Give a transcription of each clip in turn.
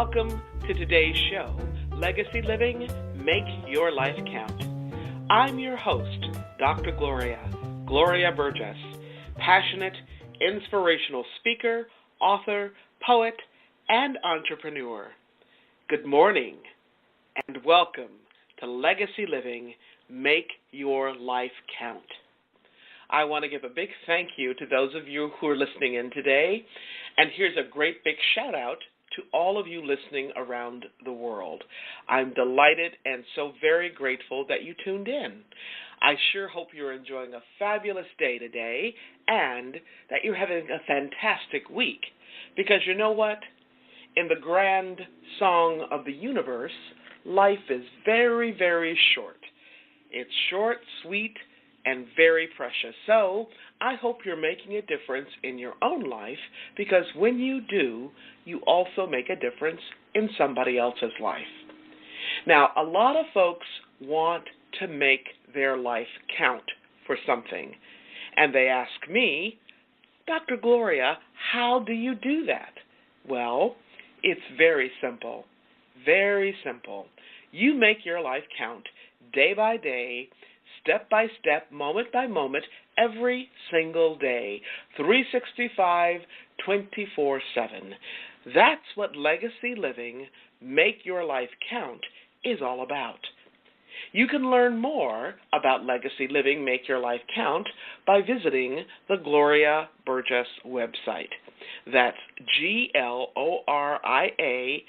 Welcome to today's show, Legacy Living, Make Your Life Count. I'm your host, Dr. Gloria Burgess, passionate, inspirational speaker, author, poet, and entrepreneur. Good morning, and welcome to Legacy Living, Make Your Life Count. I want to give a big thank you to those of you who are listening in today, and here's a great big shout out to all of you listening around the world. I'm delighted and so very grateful that you tuned in. I sure hope you're enjoying a fabulous day today and that you're having a fantastic week, because you know what? In the grand song of the universe, life is very, very short. It's short, sweet, and very precious. So I hope you're making a difference in your own life, because when you do, you also make a difference in somebody else's life. Now, a lot of folks want to make their life count for something, and they ask me, Dr. Gloria, how do you do that? Well, it's very simple, very simple. You make your life count day by day, step by step, moment by moment, every single day, 365, 24/7. That's what Legacy Living, Make Your Life Count is all about. You can learn more about Legacy Living, Make Your Life Count by visiting the Gloria Burgess website. That's Gloria,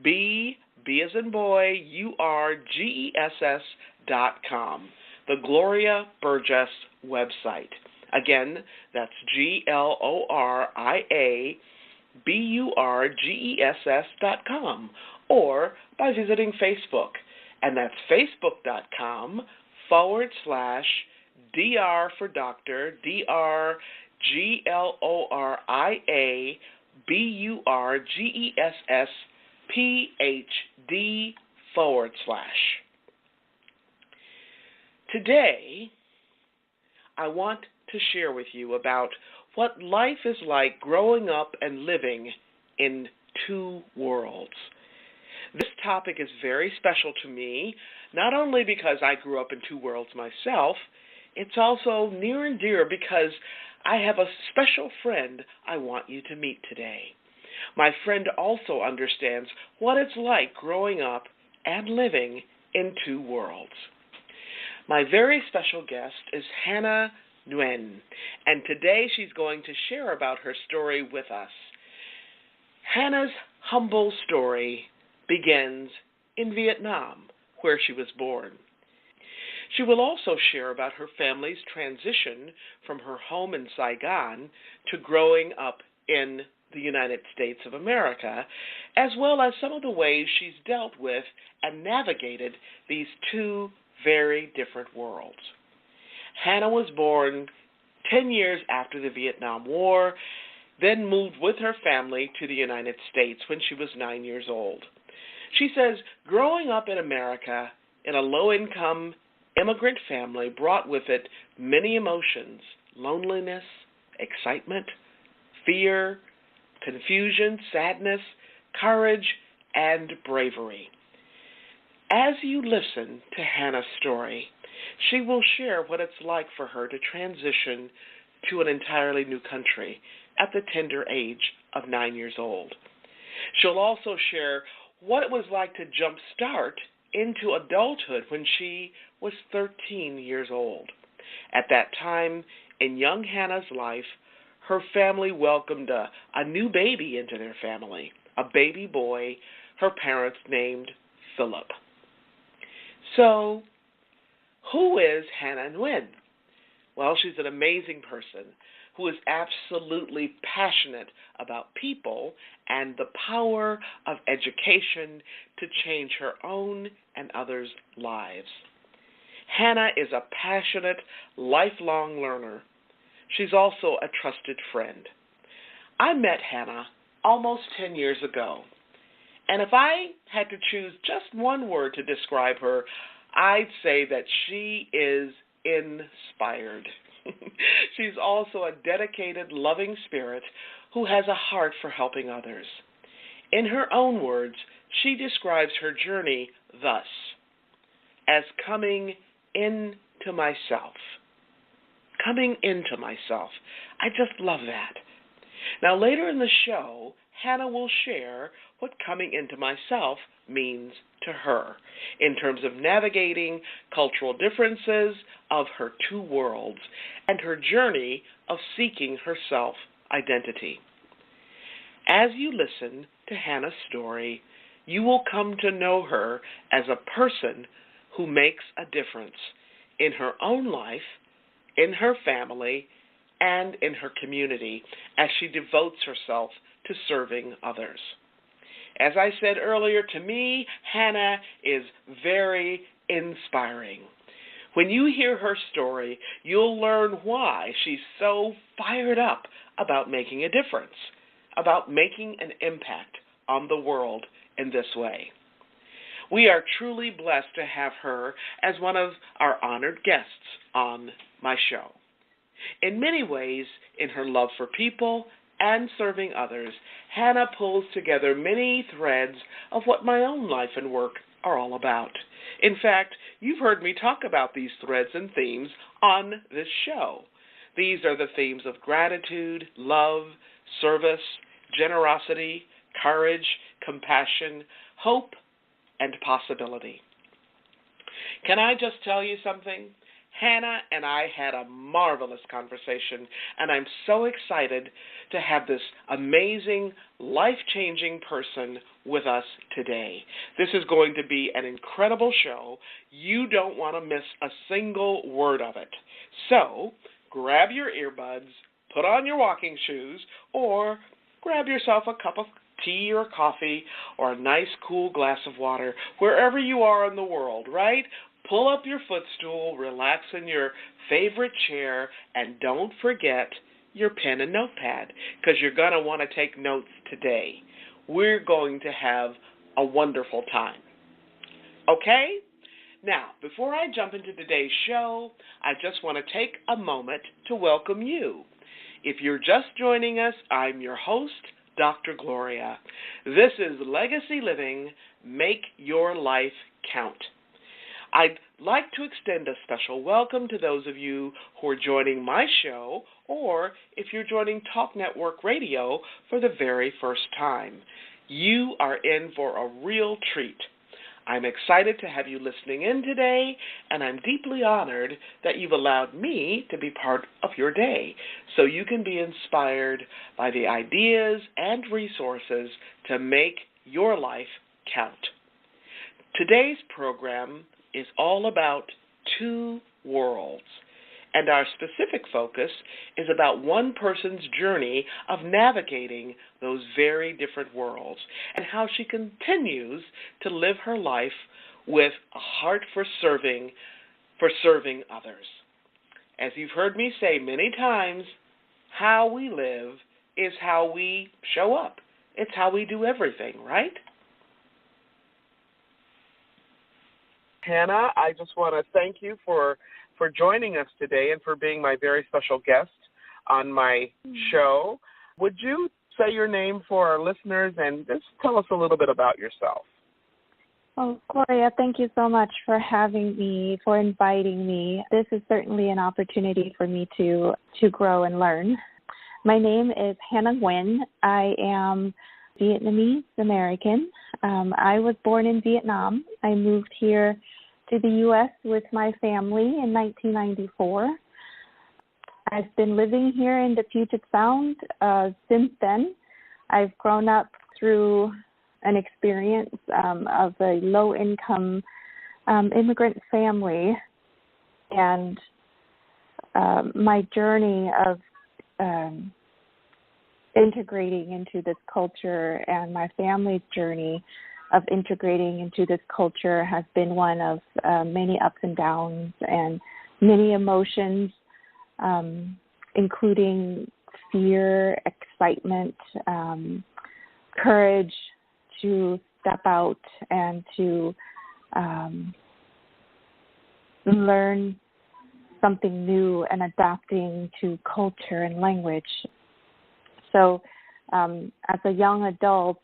B as in boy, URGESS.com. The Gloria Burgess website. Again, that's GloriaBurgess.com, or by visiting Facebook, and that's facebook.com/DR for Doctor, GloriaBurgessPhD/. Today, I want to share with you about what life is like growing up and living in two worlds. This topic is very special to me, not only because I grew up in two worlds myself, it's also near and dear because I have a special friend I want you to meet today. My friend also understands what it's like growing up and living in two worlds. My very special guest is Hannah Nguyen, and today she's going to share about her story with us. Hannah's humble story begins in Vietnam, where she was born. She will also share about her family's transition from her home in Saigon to growing up in the United States of America, as well as some of the ways she's dealt with and navigated these two very different worlds. Hannah was born 10 years after the Vietnam War, then moved with her family to the United States when she was 9 years old. She says growing up in America in a low-income immigrant family brought with it many emotions: loneliness, excitement, fear, confusion, sadness, courage, and bravery. As you listen to Hannah's story, she will share what it's like for her to transition to an entirely new country at the tender age of 9 years old. She'll also share what it was like to jumpstart into adulthood when she was 13 years old. At that time in young Hannah's life, her family welcomed a new baby into their family, a baby boy her parents named Philip. So, who is Hannah Nguyen? Well, she's an amazing person who is absolutely passionate about people and the power of education to change her own and others' lives. Hannah is a passionate, lifelong learner. She's also a trusted friend. I met Hannah almost 10 years ago, and if I had to choose just one word to describe her, I'd say that she is inspired. She's also a dedicated, loving spirit who has a heart for helping others. In her own words, she describes her journey thus: as coming into myself. Coming into myself. I just love that. Now, later in the show, Hannah will share what coming into myself means to her in terms of navigating cultural differences of her two worlds and her journey of seeking her self-identity. As you listen to Hannah's story, you will come to know her as a person who makes a difference in her own life, in her family, and in her community as she devotes herself to serving others. As I said earlier, to me, Hannah is very inspiring. When you hear her story, you'll learn why she's so fired up about making a difference, about making an impact on the world in this way. We are truly blessed to have her as one of our honored guests on my show. In many ways, in her love for people and serving others, Hannah pulls together many threads of what my own life and work are all about. In fact, you've heard me talk about these threads and themes on this show. These are the themes of gratitude, love, service, generosity, courage, compassion, hope, and possibility. Can I just tell you something? Hannah and I had a marvelous conversation, and I'm so excited to have this amazing, life-changing person with us today. This is going to be an incredible show. You don't want to miss a single word of it. So, grab your earbuds, put on your walking shoes, or grab yourself a cup of tea or coffee or a nice cool glass of water, wherever you are in the world, right? Pull up your footstool, relax in your favorite chair, and don't forget your pen and notepad, because you're going to want to take notes today. We're going to have a wonderful time. Okay? Now, before I jump into today's show, I just want to take a moment to welcome you. If you're just joining us, I'm your host, Dr. Gloria. This is Legacy Living, Make Your Life Count. I'd like to extend a special welcome to those of you who are joining my show, or if you're joining Talk Network Radio for the very first time. You are in for a real treat. I'm excited to have you listening in today, and I'm deeply honored that you've allowed me to be part of your day so you can be inspired by the ideas and resources to make your life count. Today's program is all about two worlds, and our specific focus is about one person's journey of navigating those very different worlds and how she continues to live her life with a heart for serving others. As you've heard me say many times, how we live is how we show up. It's how we do everything, right? Hannah, I just want to thank you for joining us today and for being my very special guest on my show. Would you say your name for our listeners and just tell us a little bit about yourself? Oh, Gloria, thank you so much for having me, for inviting me. This is certainly an opportunity for me to grow and learn. My name is Hannah Nguyen. I am Vietnamese American. I was born in Vietnam. I moved here to the U.S. with my family in 1994. I've been living here in the Puget Sound since then. I've grown up through an experience of a low-income immigrant family, and my journey of integrating into this culture and my family's journey of integrating into this culture has been one of many ups and downs and many emotions, including fear, excitement, courage to step out and to learn something new and adapting to culture and language. So As a young adult,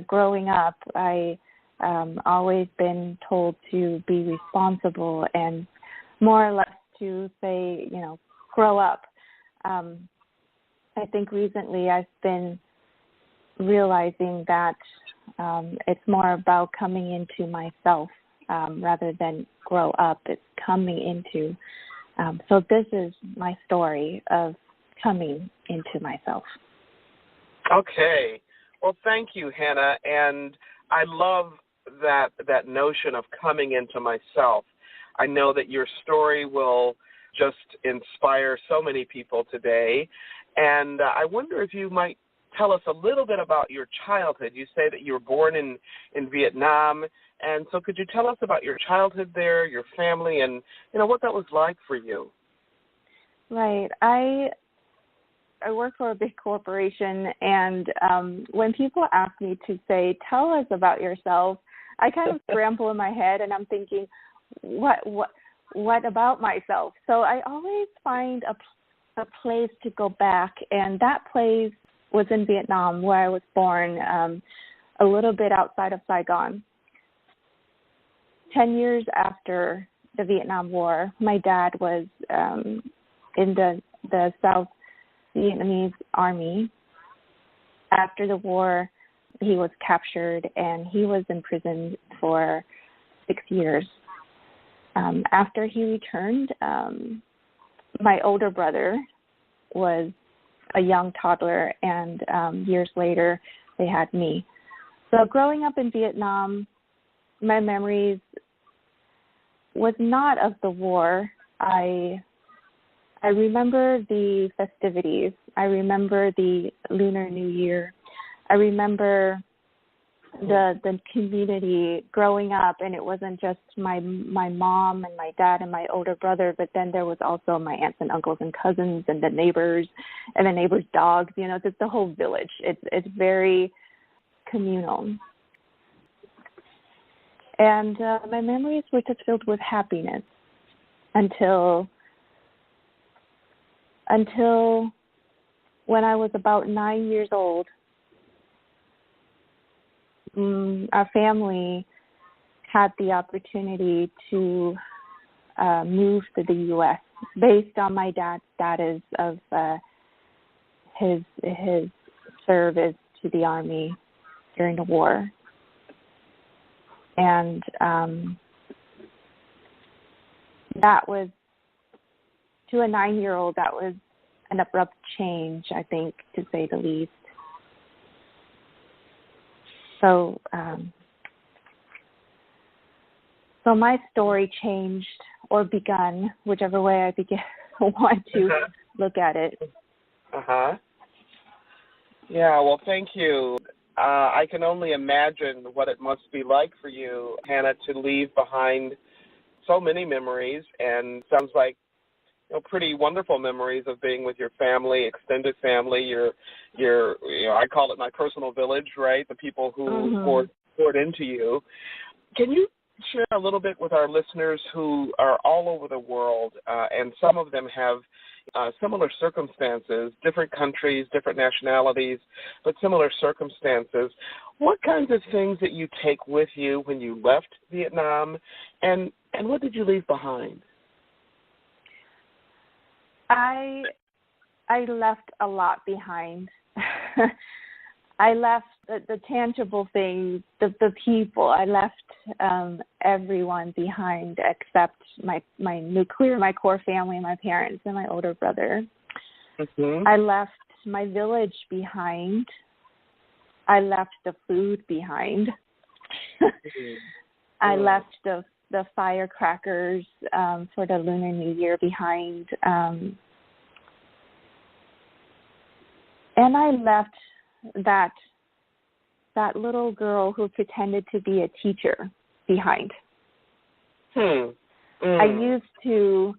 growing up, I always been told to be responsible and more or less to say, grow up. I think recently I've been realizing that it's more about coming into myself rather than grow up. It's coming into. So this is my story of coming into myself. Okay. Well, thank you, Hannah. And I love that notion of coming into myself. I know that your story will just inspire so many people today. And I wonder if you might tell us a little bit about your childhood. You say that you were born in Vietnam. And so could you tell us about your childhood there, your family, and, what that was like for you? Right. I work for a big corporation, and when people ask me to say, tell us about yourself, I kind of scramble in my head, and I'm thinking, what about myself? So I always find a place to go back, and that place was in Vietnam, where I was born, a little bit outside of Saigon. 10 years after the Vietnam War, my dad was in the South Vietnamese Army. After the war, he was captured, and he was imprisoned for 6 years. After he returned, my older brother was a young toddler, and years later, they had me. So growing up in Vietnam, my memories was not of the war. I remember the festivities. I remember the Lunar New Year. I remember the community growing up, and it wasn't just my mom and my dad and my older brother, but then there was also my aunts and uncles and cousins and the neighbors dogs. Just the whole village. It's very communal. And my memories were just filled with happiness until when I was about 9 years old. Our family had the opportunity to move to the U.S. based on my dad's status of his service to the Army during the war. And that was, to a 9-year-old, that was an abrupt change, I think, to say the least. So my story changed or begun, whichever way I want to look at it. Uh-huh. Yeah, well, thank you. I can only imagine what it must be like for you, Hannah, to leave behind so many memories, and sounds like pretty wonderful memories of being with your family, extended family, your I call it my personal village, right? The people who poured into you. Can you share a little bit with our listeners who are all over the world, and some of them have similar circumstances, different countries, different nationalities, but similar circumstances. What kinds of things that you take with you when you left Vietnam, and what did you leave behind? I left a lot behind. I left the tangible things, the people. I left everyone behind except my core family, my parents, and my older brother. Mm-hmm. I left my village behind. I left the food behind. Mm-hmm. I left the firecrackers for the Lunar New Year behind. And I left that little girl who pretended to be a teacher behind. I used to